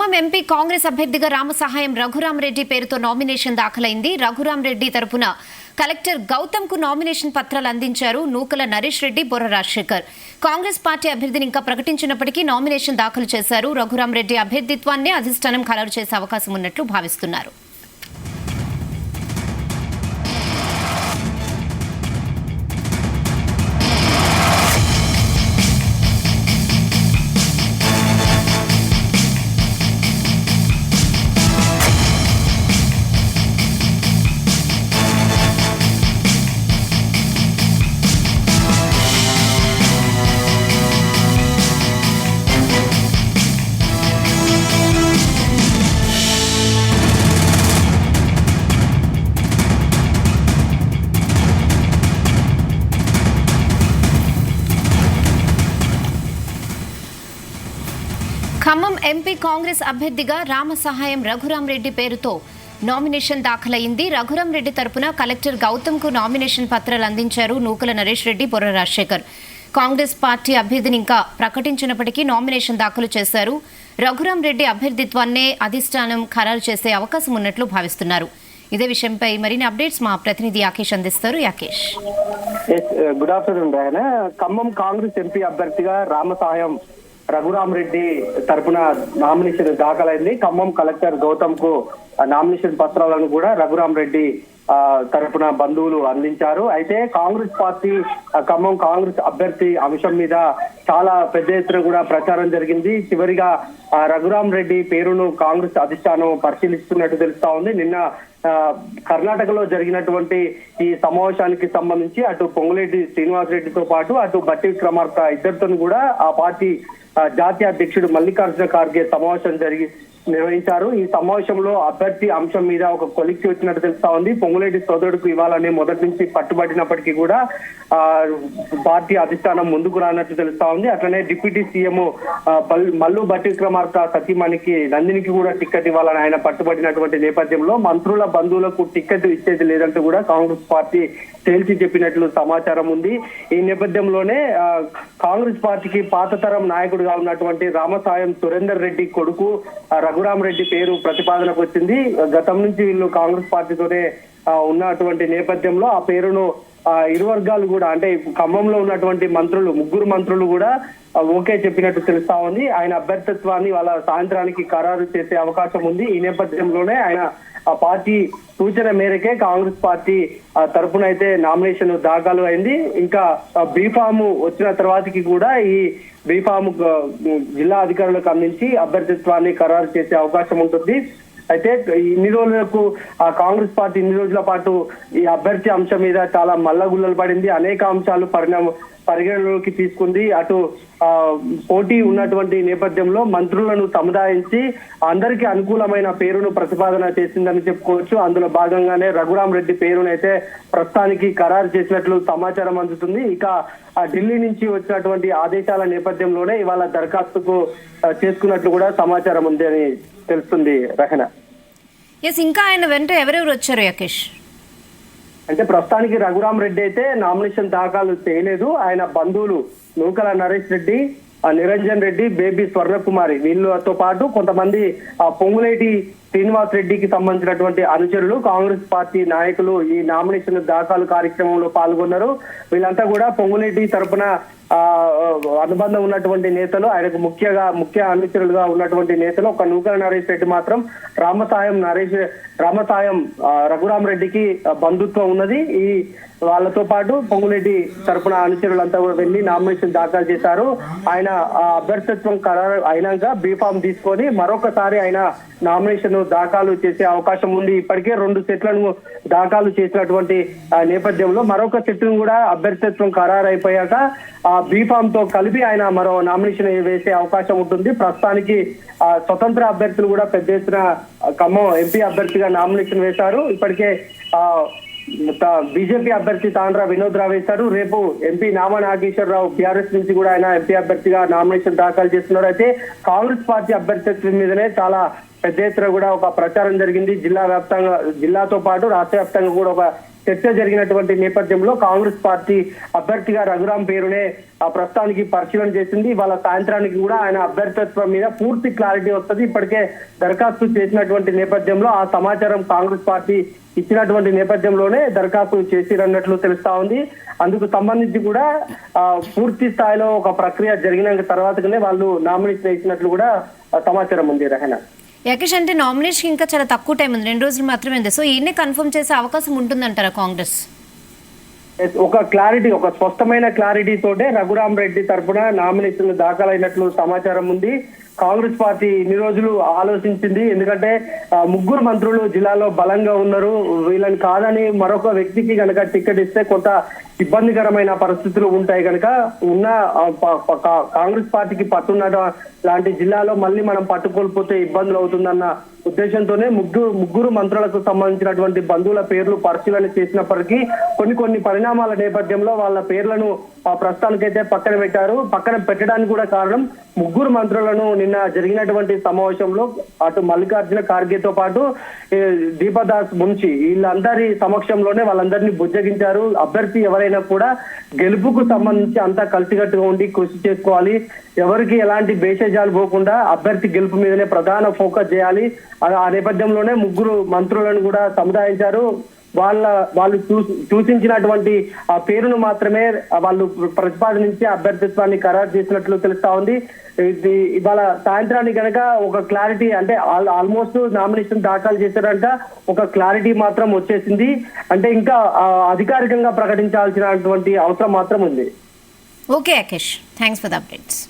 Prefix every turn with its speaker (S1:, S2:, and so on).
S1: Khammam MP Congress అభ్యర్థిగా రామసహాయం రఘురామరెడ్డి పేరుతో nomination దాఖలైంది. Raghurama Reddy తరపున కలెక్టర్ గౌతమ్ కు నామినేషన్ పత్రాలు అందించారు నూకల నరేష్ రెడ్డి, బొర్ర రాజశేఖర్. కాంగ్రెస్ పార్టీ అభ్యర్థిని ఇంకా ప్రకటించినప్పటికీ నామినేషన్ దాఖలు చేశారు. రఘురామరెడ్డి అభ్యర్థిత్వాన్ని అధిష్టానం ఖరారు చేసే అవకాశం ఉన్నట్లు భావిస్తున్నారు. ఖమ్మం ఎంపీ కాంగ్రెస్ అభ్యర్థిగా రామసహాయం రఘురామరెడ్డి పేరుతో నామినేషన్ దాఖలైంది. రఘురామరెడ్డి తరపున కలెక్టర్ గౌతమ్ కు నామినేషన్ పత్రాలు అందించారు నూకల నరేష్ రెడ్డి, బొర్ర రాజశేఖర్. కాంగ్రెస్ పార్టీ అభ్యర్థిని ఇంకా ప్రకటించినప్పటికీ నామినేషన్ దాఖలు చేశారు. రఘురామరెడ్డి అభ్యర్థిత్వాన్నే అధిష్టానం ఖరారు చేసే అవకాశం ఉన్నట్లు భావిస్తున్నారు. ఇదే విషయంపై మరిన్ని అప్డేట్స్ మా ప్రతినిధి యాకేష్ అందిస్తారు. యాకేష్,
S2: గుడ్ ఆఫ్టర్నూన్ రాయన. ఖమ్మం కాంగ్రెస్ ఎంపీ అభ్యర్థిగా రామసహాయం రఘురామరెడ్డి తరపున నామినేషన్ దాఖలైంది. ఖమ్మం కలెక్టర్ గౌతమ్ కు నామినేషన్ పత్రాలను కూడా రఘురామరెడ్డి తరపున బంధువులు అందించారు. అయితే కాంగ్రెస్ పార్టీ ఖమ్మం కాంగ్రెస్ అభ్యర్థి అంశం మీద చాలా పెద్ద ఎత్తున కూడా ప్రచారం జరిగింది. చివరిగా రఘురామరెడ్డి పేరును కాంగ్రెస్ అధిష్టానం పరిశీలిస్తున్నట్టు తెలుస్తా ఉంది. నిన్న కర్ణాటకలో జరిగినటువంటి ఈ సమావేశానికి సంబంధించి అటు పొంగులేటి శ్రీనివాస్ రెడ్డితో పాటు అటు బట్టి విక్రమార్క ఇద్దరితో కూడా ఆ పార్టీ జాతీయ అధ్యక్షుడు మల్లికార్జున ఖార్గే సమావేశం నిర్వహించారు. ఈ సమావేశంలో అభ్యర్థి అంశం మీద ఒక కొలిక్కి వచ్చినట్టు తెలుస్తా ఉంది. పొంగులేటి సోదరుడికి ఇవ్వాలని మొదటి నుంచి పట్టుబట్టినప్పటికీ కూడా పార్టీ అధిష్టానం ముందుకు రానట్టు తెలుస్తా ఉంది. అట్లనే డిప్యూటీ సీఎం మల్లు బట్టి విక్రమార్క సతీమణికి నందినికి కూడా టికెట్ ఇవ్వాలని ఆయన పట్టుబట్టినటువంటి నేపథ్యంలో మంత్రుల బంధువులకు టికెట్ ఇచ్చేది లేదంటూ కూడా కాంగ్రెస్ పార్టీ తేల్చి చెప్పినట్లు సమాచారం ఉంది. ఈ నేపథ్యంలోనే కాంగ్రెస్ పార్టీకి పాత తరం నాయకుడిగా ఉన్నటువంటి రామసాయం సురేందర్ రెడ్డి కొడుకు రఘురామరెడ్డి పేరు ప్రతిపాదనకు వచ్చింది. గతం నుంచి వీళ్ళు కాంగ్రెస్ పార్టీతోనే ఉన్నటువంటి నేపథ్యంలో ఆ పేరును ఇరు వర్గాలు కూడా అంటే ఖమ్మంలో ఉన్నటువంటి ముగ్గురు మంత్రులు కూడా ఓకే చెప్పినట్టు తెలుస్తా ఉంది. ఆయన అభ్యర్థిత్వాన్ని వాళ్ళ సాయంత్రానికి ఖరారు చేసే అవకాశం ఉంది. ఈ నేపథ్యంలోనే ఆయన ఆ పార్టీ సూచన మేరకే కాంగ్రెస్ పార్టీ తరఫున అయితే నామినేషన్ దాఖలు అయింది. ఇంకా బీఫామ్ వచ్చిన తర్వాతకి కూడా ఈ బీఫామ్ జిల్లా అధికారులకు అందించి అభ్యర్థిత్వాన్ని ఖరారు చేసే అవకాశం ఉంటుంది. అయితే ఇన్ని రోజులకు కాంగ్రెస్ పార్టీ ఇన్ని రోజుల పాటు ఈ అభ్యర్థి అంశం మీద చాలా మల్లగుల్లలు పడింది. అనేక అంశాలు పరిగణలోకి తీసుకుంది. అటు పోటీ ఉన్నటువంటి నేపథ్యంలో మంత్రులను సముదాయించి అందరికీ అనుకూలమైన పేరును ప్రతిపాదన చేసిందని చెప్పుకోవచ్చు. అందులో భాగంగానే రఘురామరెడ్డి పేరునైతే ప్రస్తుతానికి ఖరారు చేసినట్లు సమాచారం అందుతుంది. ఇక ఢిల్లీ నుంచి వచ్చినటువంటి ఆదేశాల నేపథ్యంలోనే ఇవాళ దరఖాస్తుకు చేసుకున్నట్లు కూడా సమాచారం ఉంది అని తెలుస్తుంది. రహన,
S1: ఇంకా ఆయన వెంట ఎవరెవరు వచ్చారు యాకేష్?
S2: అంటే ప్రస్తుతానికి రఘురామరెడ్డి అయితే నామినేషన్ దాఖలు చేయలేదు. ఆయన బంధువులు నూకల నరేష్ రెడ్డి, నిరంజన్ రెడ్డి, బేబీ స్వర్ణకుమారి వీళ్ళతో పాటు కొంతమంది పొంగులేటి శ్రీనివాస్ రెడ్డికి సంబంధించినటువంటి అనుచరులు కాంగ్రెస్ పార్టీ నాయకులు ఈ నామినేషన్ దాఖలు కార్యక్రమంలో పాల్గొన్నారు. వీళ్ళంతా కూడా పొంగులేటి తరపున అనుబంధం ఉన్నటువంటి నేతలు, ఆయనకు ముఖ్య అనుచరులుగా ఉన్నటువంటి నేతలు. ఒక నూకల నరేష్ రెడ్డి మాత్రం రామసాయం రఘురామరెడ్డికి బంధుత్వం ఉన్నది. ఈ వాళ్ళతో పాటు పొంగులేటి తరపున అనుచరులంతా కూడా వెళ్లి నామినేషన్ దాఖలు చేశారు. ఆయన అభ్యర్థిత్వం ఖరారు అయినాక బీఫామ్ తీసుకొని మరొకసారి ఆయన నామినేషన్ దాఖలు చేసే అవకాశం ఉంది. ఇప్పటికే 2 సెట్లను దాఖలు చేసినటువంటి నేపథ్యంలో మరొక సెట్ను కూడా అభ్యర్థిత్వం ఖరారు అయిపోయాక ఆ బీఫామ్ తో కలిపి ఆయన మరో నామినేషన్ వేసే అవకాశం ఉంటుంది. ప్రస్తుతానికి స్వతంత్ర అభ్యర్థులు కూడా పెద్ద ఎత్తున ఖమ్మం ఎంపీ అభ్యర్థిగా నామినేషన్ వేశారు. ఇప్పటికే బీజేపీ అభ్యర్థి తాండ్రా వినోద్ రావు వేశారు. రేపు ఎంపీ నామా నాగేశ్వరరావు బీఆర్ఎస్ నుంచి కూడా ఆయన ఎంపీ అభ్యర్థిగా నామినేషన్ దాఖలు చేస్తున్నారు. అయితే కాంగ్రెస్ పార్టీ అభ్యర్థిత్వం మీదనే చాలా పెద్ద ఎత్తున కూడా ఒక ప్రచారం జరిగింది. జిల్లాతో పాటు రాష్ట్ర వ్యాప్తంగా కూడా ఒక చర్చ జరిగినటువంటి నేపథ్యంలో కాంగ్రెస్ పార్టీ అభ్యర్థిగా రఘురాం పేరునే ప్రస్తుతానికి పరిశీలన చేసింది. వాళ్ళ సాయంత్రానికి కూడా ఆయన అభ్యర్థిత్వం మీద పూర్తి క్లారిటీ వస్తుంది. ఇప్పటికే దరఖాస్తు చేసినటువంటి నేపథ్యంలో ఆ సమాచారం కాంగ్రెస్ పార్టీ ఇచ్చినటువంటి నేపథ్యంలోనే దరఖాస్తు చేసిరన్నట్లు తెలుస్తా ఉంది. అందుకు సంబంధించి కూడా పూర్తి స్థాయిలో ఒక ప్రక్రియ జరిగిన తర్వాతనే వాళ్ళు నామినేషన్ వేసినట్లు కూడా సమాచారం ఉంది. రహనా,
S1: యకేష్, అంటే నామినేషన్ ఇంకా చాలా తక్కువ టైం ఉంది, 2 రోజులు మాత్రమే ఉంది. సో ఈయనే కన్ఫర్మ్ చేసే అవకాశం ఉంటుందంటారా కాంగ్రెస్?
S2: ఒక స్పష్టమైన క్లారిటీ తోటే రఘురాం రెడ్డి తరఫున నామినేషన్ దాఖలైనట్లు సమాచారం ఉంది. కాంగ్రెస్ పార్టీ ఇన్ని రోజులు ఆలోచించింది, ఎందుకంటే 3 మంత్రులు జిల్లాలో బలంగా ఉన్నారు. వీళ్ళని కాదని మరొక వ్యక్తికి కనుక టికెట్ ఇస్తే కొంత ఇబ్బందికరమైన పరిస్థితులు ఉంటాయి కనుక ఉన్న కాంగ్రెస్ పార్టీకి పట్టున్న లాంటి జిల్లాలో మళ్ళీ మనం పట్టుకోల్పోతే ఇబ్బందులు అవుతుందన్న ఉద్దేశంతోనే ముగ్గురు మంత్రులకు సంబంధించినటువంటి బంధువుల పేర్లు పరిశీలన చేసినప్పటికీ కొన్ని పరిణామాల నేపథ్యంలో వాళ్ళ పేర్లను ప్రస్తుతానికైతే పక్కన పెట్టారు. పక్కన పెట్టడానికి కూడా కారణం 3 మంత్రులను నిన్న జరిగినటువంటి సమావేశంలో అటు మల్లికార్జున ఖార్గేతో పాటు దీపదాస్ మున్షి వీళ్ళందరి సమక్షంలోనే వాళ్ళందరినీ బుజ్జగించారు. అభ్యర్థి ఎవరైనా కూడా గెలుపుకు సంబంధించి అంతా కలిసికట్టుగా ఉండి కృషి చేసుకోవాలి, ఎవరికి ఎలాంటి భేషజాలు పోకుండా అభ్యర్థి గెలుపు మీదనే ప్రధాన ఫోకస్ చేయాలి. ఆ నేపథ్యంలోనే 3 మంత్రులను కూడా సముదాయించారు. వాళ్ళు సూచించినటువంటి ఆ పేరును మాత్రమే వాళ్ళు ప్రతిపాదించి అభ్యర్థిత్వాన్ని ఖరారు చేసినట్లు తెలుస్తా ఉంది. ఇవాళ సాయంత్రానికి కనుక ఒక క్లారిటీ, అంటే ఆల్మోస్ట్ నామినేషన్ దాఖలు చేశారంట, ఒక క్లారిటీ మాత్రం వచ్చేసింది. అంటే ఇంకా అధికారికంగా ప్రకటించాల్సినటువంటి అవసరం మాత్రం ఉంది.
S1: Okay Yakesh, thanks for the updates.